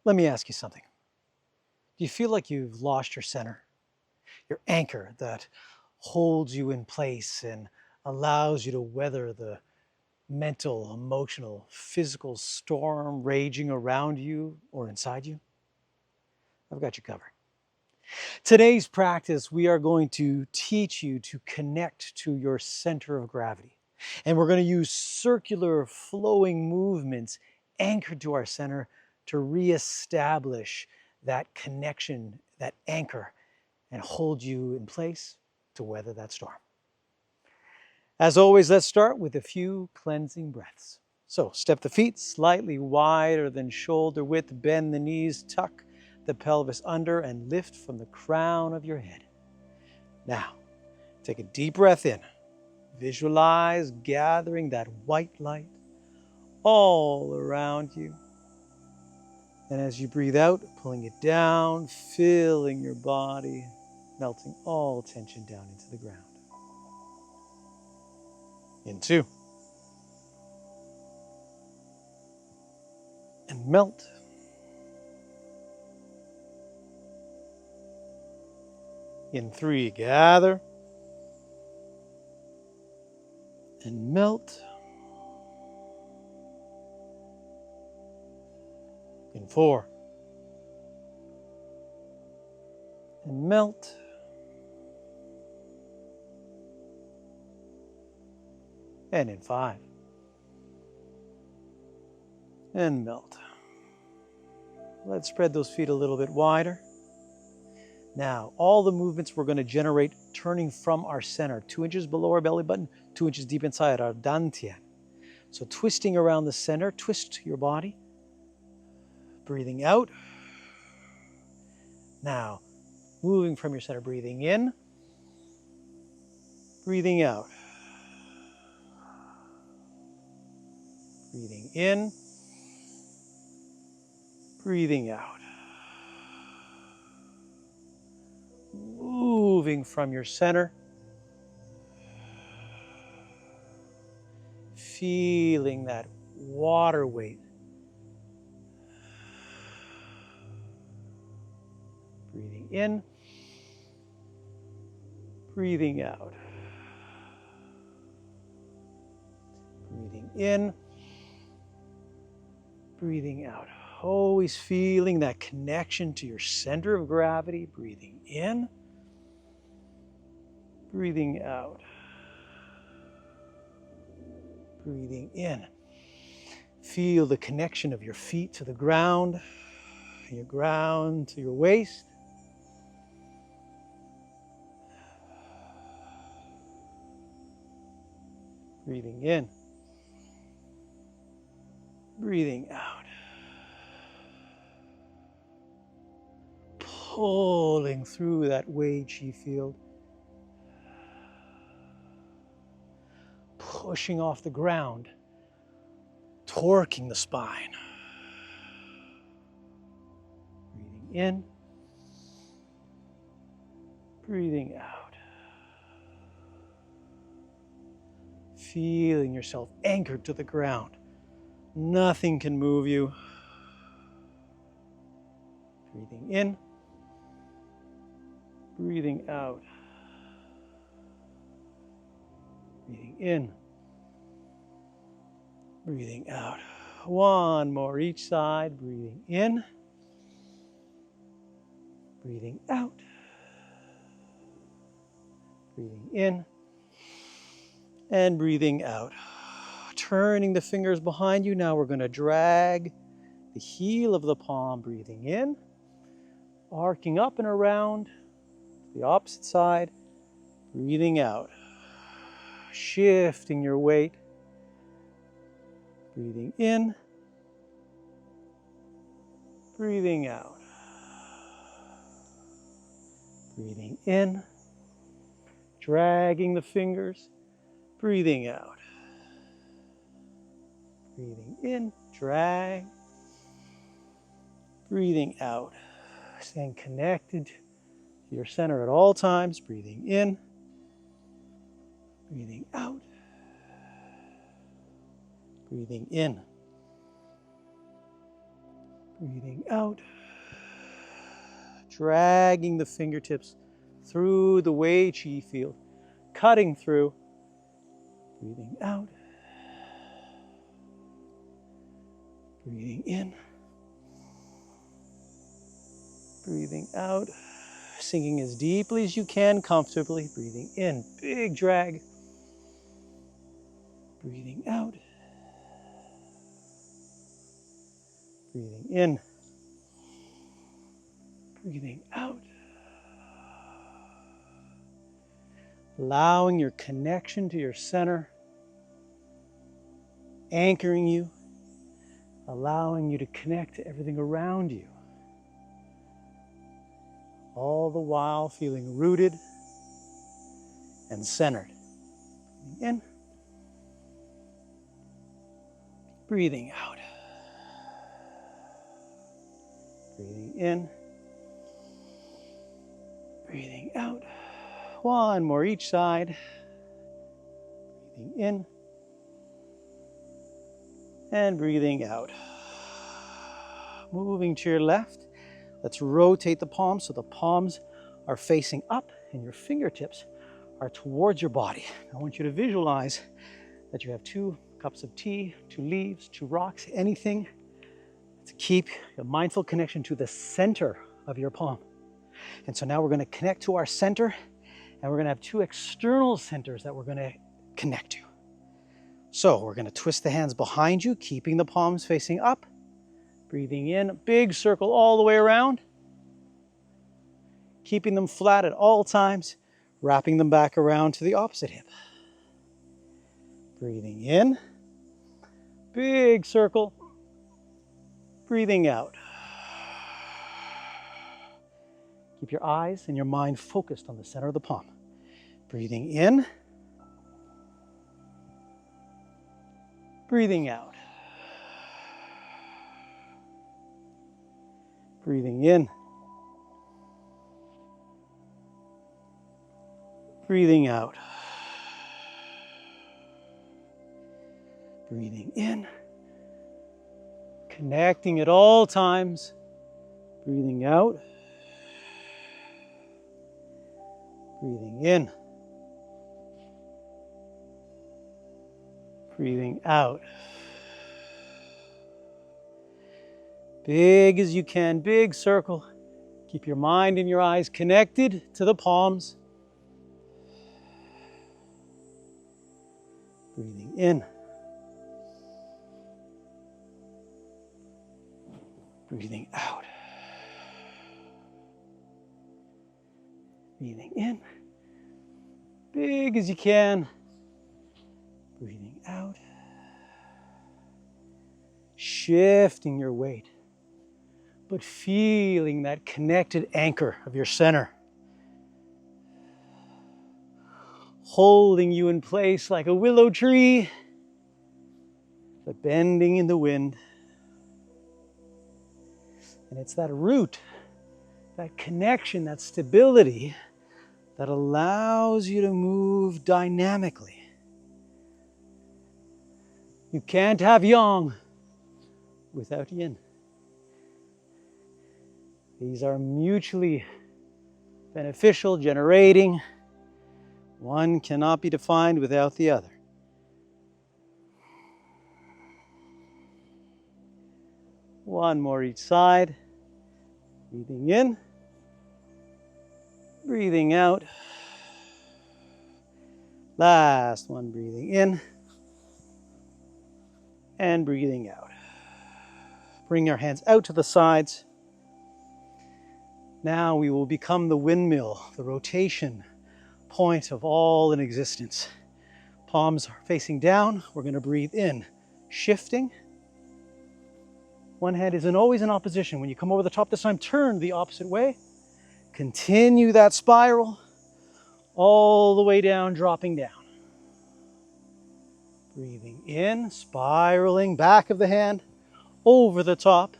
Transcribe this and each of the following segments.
Let me ask you something. Do you feel like you've lost your center, your anchor that holds you in place and allows you to weather the mental, emotional, physical storm raging around you or inside you? I've got you covered. Today's practice, we are going to teach you to connect to your center of gravity. And we're going to use circular flowing movements anchored to our center to reestablish that connection, that anchor, and hold you in place to weather that storm. As always, let's start with a few cleansing breaths. So step the feet slightly wider than shoulder width, bend the knees, tuck the pelvis under, and lift from the crown of your head. Now, take a deep breath in. Visualize gathering that white light all around you. And as you breathe out, pulling it down, filling your body, melting all tension down into the ground. In 2. And melt. In 3, gather. And melt. In 4. And melt. And in 5. And melt. Let's spread those feet a little bit wider. Now, all the movements we're going to generate turning from our center, 2 inches below our belly button, 2 inches deep inside our dantian. So twisting around the center, twist your body. Breathing out. Now, moving from your center, breathing in, breathing out. Breathing in, breathing out. Moving from your center, feeling that water weight. Breathing in, breathing out. Breathing in, breathing out. Always feeling that connection to your center of gravity. Breathing in, breathing out. Breathing in. Feel the connection of your feet to the ground, your ground to your waist. Breathing in, breathing out. Pulling through that Wei Qi field. Pushing off the ground, torquing the spine. Breathing in, breathing out. Feeling yourself anchored to the ground. Nothing can move you. Breathing in, breathing out. Breathing in, breathing out. One more each side. Breathing in, breathing out. Breathing in and breathing out. Turning the fingers behind you. Now we're going to drag the heel of the palm. Breathing in, arcing up and around to the opposite side. Breathing out. Shifting your weight. Breathing in, breathing out. Breathing in, dragging the fingers, breathing out. Breathing in, drag, breathing out. Staying connected to your center at all times. Breathing in, breathing out. Breathing in, Breathing out. Dragging the fingertips through the Wei Qi field. Cutting through. Breathing out. Breathing in. Breathing out. Sinking as deeply as you can, comfortably. Breathing in. Big drag. Breathing out. Breathing in. Breathing out. Allowing your connection to your center, anchoring you, allowing you to connect to everything around you. All the while feeling rooted and centered. Breathing in. Breathing out. Breathing in. Breathing out. One more each side. Breathing in. And breathing out. Moving to your left. Let's rotate the palms so the palms are facing up and your fingertips are towards your body. I want you to visualize that you have 2 cups of tea, 2 leaves, 2 rocks, anything to keep a mindful connection to the center of your palm. And so now we're going to connect to our center, and we're going to have 2 external centers that we're going to connect to. So we're going to twist the hands behind you, keeping the palms facing up. Breathing in, a big circle all the way around. Keeping them flat at all times, wrapping them back around to the opposite hip. Breathing in, big circle. Breathing out. Keep your eyes and your mind focused on the center of the palm. Breathing in. Breathing out. Breathing in. Breathing out. Breathing in. Connecting at all times. Breathing out. Breathing in. Breathing out. Big as you can, big circle. Keep your mind and your eyes connected to the palms. Breathing in. Breathing out. Breathing in. Big as you can. Breathing out. Shifting your weight, but feeling that connected anchor of your center. Holding you in place like a willow tree, but bending in the wind. And it's that root, that connection, that stability that allows you to move dynamically. You can't have yang without yin. These are mutually beneficial, generating. One cannot be defined without the other. One more each side. Breathing in. Breathing out. Last one, breathing in. And breathing out. Bring your hands out to the sides. Now we will become the windmill, the rotation point of all in existence. Palms are facing down. We're going to breathe in, shifting. One hand isn't always in opposition. When you come over the top this time, turn the opposite way. Continue that spiral all the way down, dropping down. Breathing in, spiraling, back of the hand, over the top.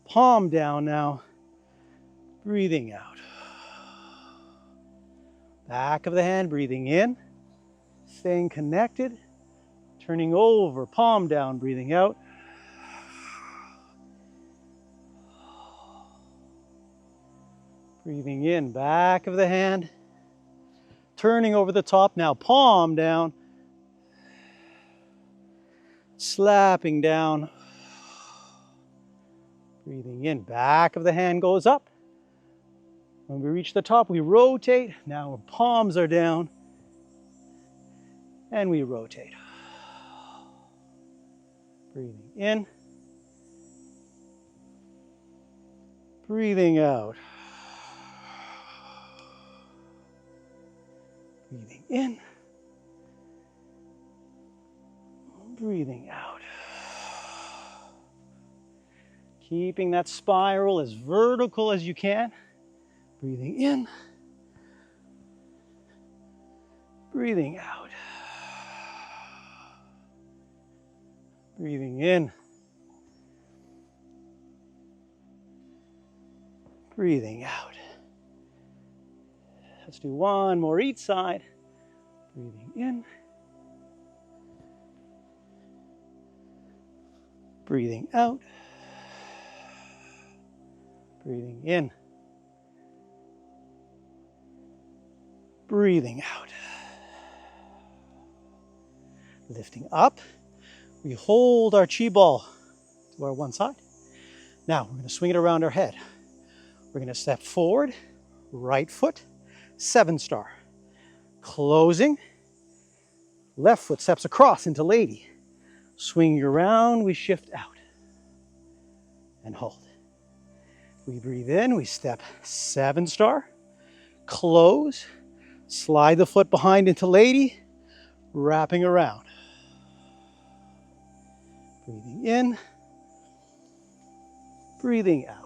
Palm down now. Breathing out. Back of the hand, breathing in. Staying connected. Turning over, palm down, breathing out. Breathing in, back of the hand. Turning over the top now, palm down. Slapping down. Breathing in, back of the hand goes up. When we reach the top, we rotate. Now our palms are down. And we rotate. Breathing in. Breathing out. Breathing in. Breathing out. Keeping that spiral as vertical as you can. Breathing in. Breathing out. Breathing in. Breathing out. Let's do one more each side. Breathing in. Breathing out. Breathing in. Breathing out. Lifting up. We hold our chi ball to our one side. Now we're going to swing it around our head. We're going to step forward, right foot, 7-star. Closing. Left foot steps across into lady. Swinging around, we shift out. And hold. We breathe in, we step 7-star. Close. Slide the foot behind into lady. Wrapping around. Breathing in. Breathing out.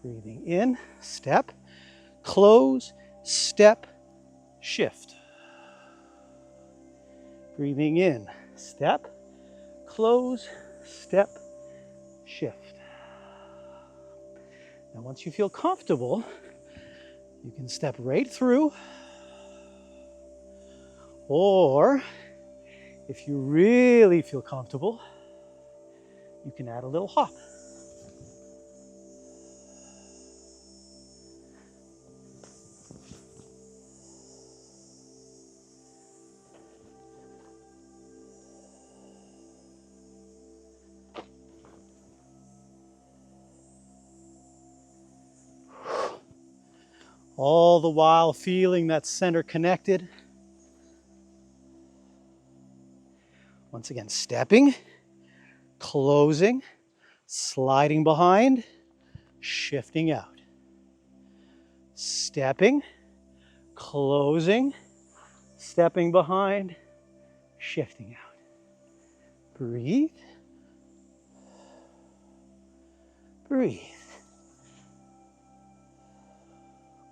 Breathing in, step, close, step, shift. Breathing in, step, close, step, shift. Now once you feel comfortable, you can step right through, or if you really feel comfortable, you can add a little hop. All the while feeling that center connected. Once again, stepping, closing, sliding behind, shifting out. Stepping, closing, stepping behind, shifting out. Breathe. Breathe.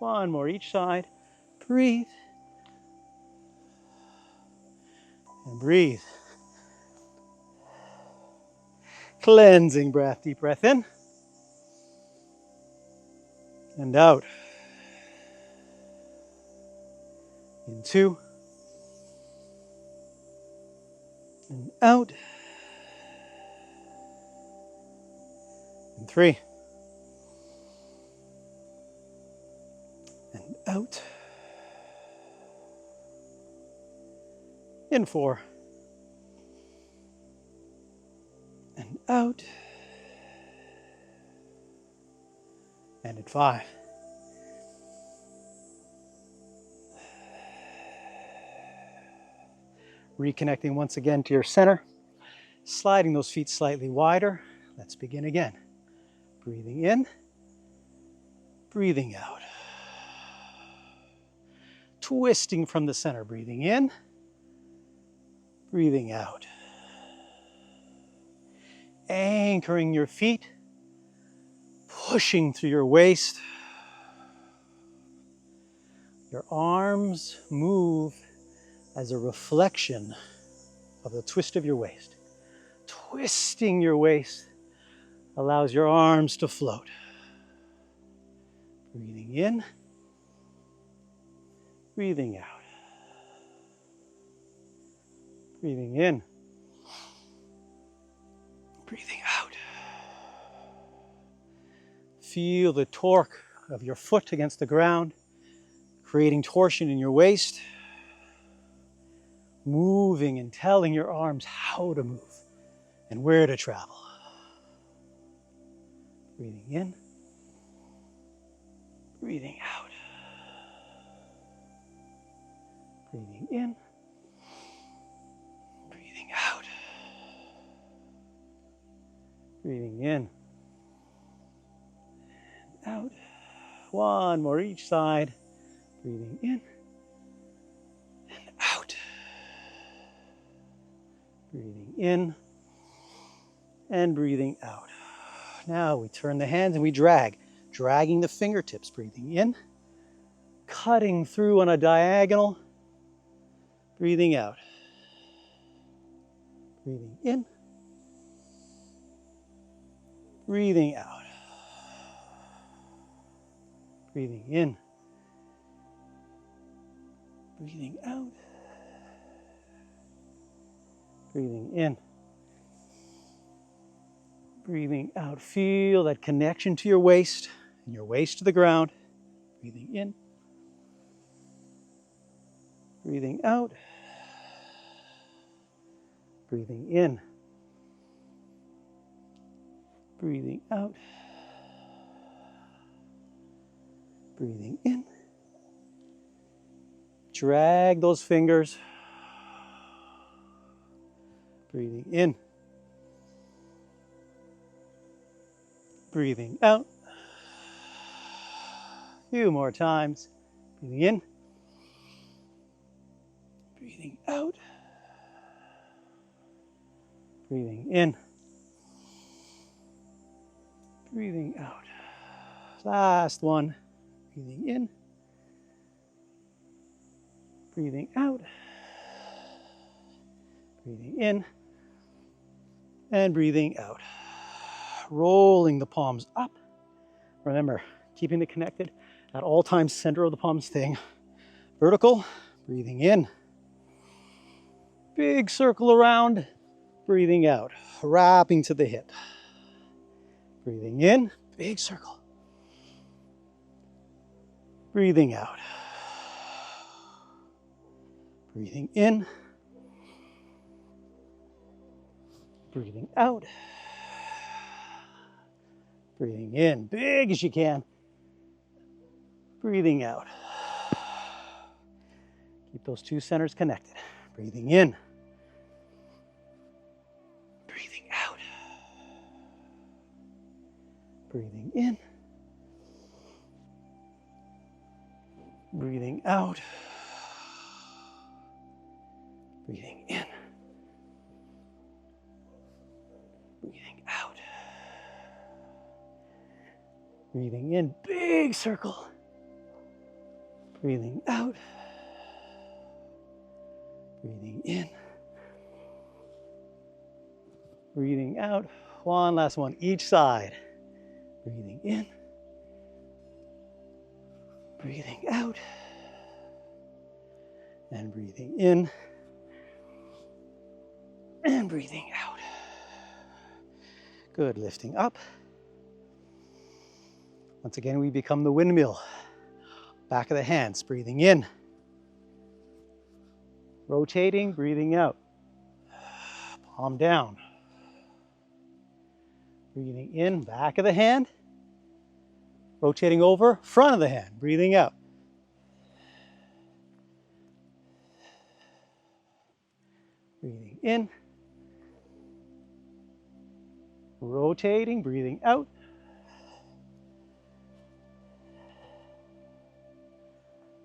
One more each side. Breathe. And breathe. Cleansing breath. Deep breath in. And out. In 2. And out. In 3. And out. In 4. And out. And in 5. Reconnecting once again to your center. Sliding those feet slightly wider. Let's begin again. Breathing in. Breathing out. Twisting from the center. Breathing in. Breathing out. Anchoring your feet. Pushing through your waist. Your arms move as a reflection of the twist of your waist. Twisting your waist allows your arms to float. Breathing in. Breathing out. Breathing in. Breathing out. Feel the torque of your foot against the ground, creating torsion in your waist, moving and telling your arms how to move and where to travel. Breathing in, breathing out. Breathing in, breathing out. Breathing in and out. One more each side. Breathing in and out. Breathing in and breathing out. Now we turn the hands and we drag, dragging the fingertips. Breathing in, cutting through on a diagonal. Breathing out. Breathing in, breathing out. Breathing in, breathing out. Breathing in, breathing out. Feel that connection to your waist and your waist to the ground. Breathing in, breathing out. Breathing in, breathing out. Breathing in. Drag those fingers. Breathing in. Breathing out. A few more times. Breathing in. Breathing out. Breathing in. Breathing out. Last one. Breathing in. Breathing out. Breathing in. And breathing out. Rolling the palms up. Remember, keeping it connected at all times, center of the palms staying vertical. Breathing in. Big circle around. Breathing out. Wrapping to the hip. Breathing in. Big circle. Breathing out. Breathing in. Breathing out. Breathing in, big as you can. Breathing out. Keep those two centers connected. Breathing in. Breathing out. Breathing in. Breathing out. Breathing in. Breathing out. Breathing in, big circle. Breathing out. Breathing in. Breathing out. One last one, each side. Breathing in. Breathing out. And breathing in. And breathing out. Good, lifting up. Once again, we become the windmill. Back of the hands, breathing in. Rotating, breathing out. Palm down. Breathing in, back of the hand. Rotating over, front of the hand, breathing out. Breathing in. Rotating, breathing out.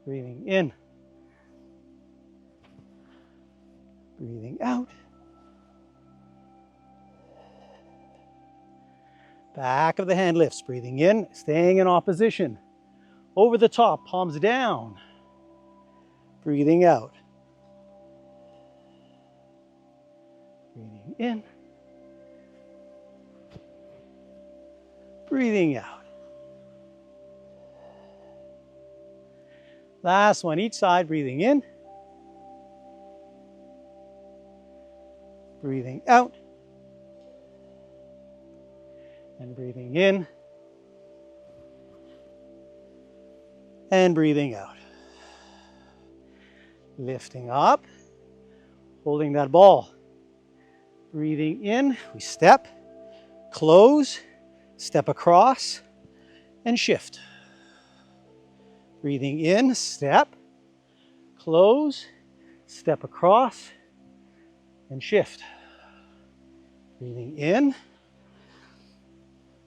Breathing in. Breathing out. Back of the hand lifts, breathing in, staying in opposition. Over the top, palms down. Breathing out. Breathing in. Breathing out. Last one, each side, breathing in. Breathing out. And breathing in. and breathing out. Lifting up, holding that ball. Breathing in, we step, close, step across, and shift. Breathing in, step, close, step across, and shift. Breathing in,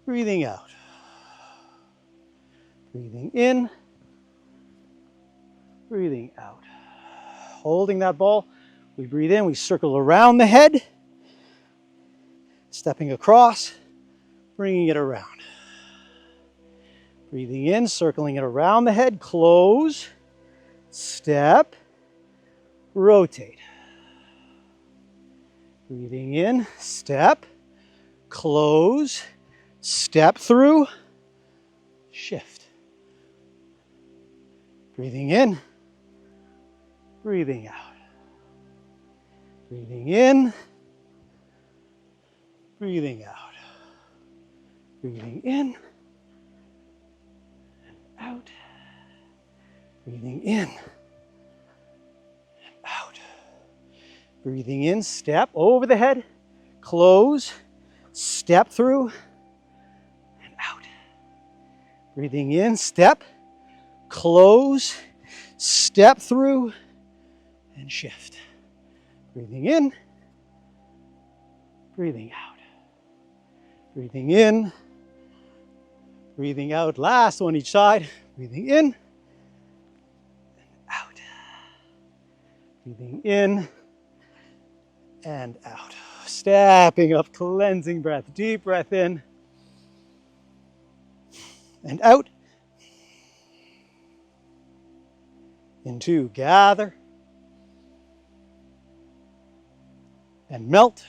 breathing out. Breathing in, breathing out. Holding that ball, we breathe in, we circle around the head, stepping across, bringing it around. Breathing in, circling it around the head, close, step, rotate. Breathing in, step, close, step through, shift. Breathing in, breathing out. Breathing in, breathing out. Breathing in and out. Breathing in and out. Breathing in, step over the head, close, step through and out. Breathing in, step, close, step through and shift. Breathing in, breathing out. Breathing in, breathing out. Last one each side. Breathing in and out. Breathing in and out. Stepping up, cleansing breath. Deep breath in and out. In 2, gather and melt.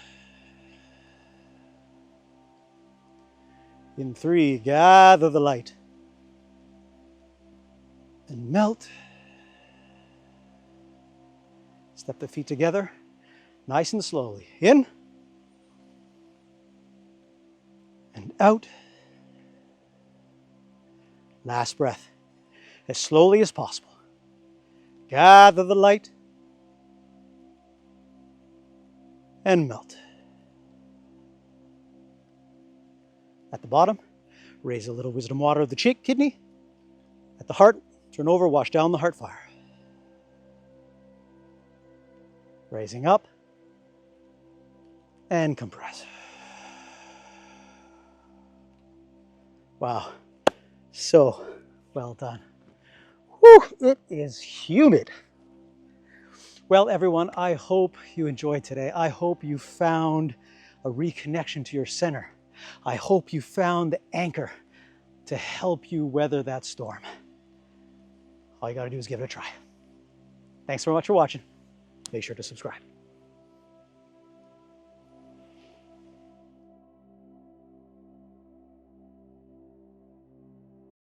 In 3, gather the light and melt. Step the feet together, nice and slowly. In and out. Last breath, as slowly as possible. Gather the light and melt. At the bottom, raise a little wisdom water of the kidney. At the heart, turn over, wash down the heart fire. Raising up and compress. Wow, so well done. Whew, it is humid. Well, everyone, I hope you enjoyed today. I hope you found a reconnection to your center. I hope you found the anchor to help you weather that storm. All you got to do is give it a try. Thanks so much for watching. Make sure to subscribe.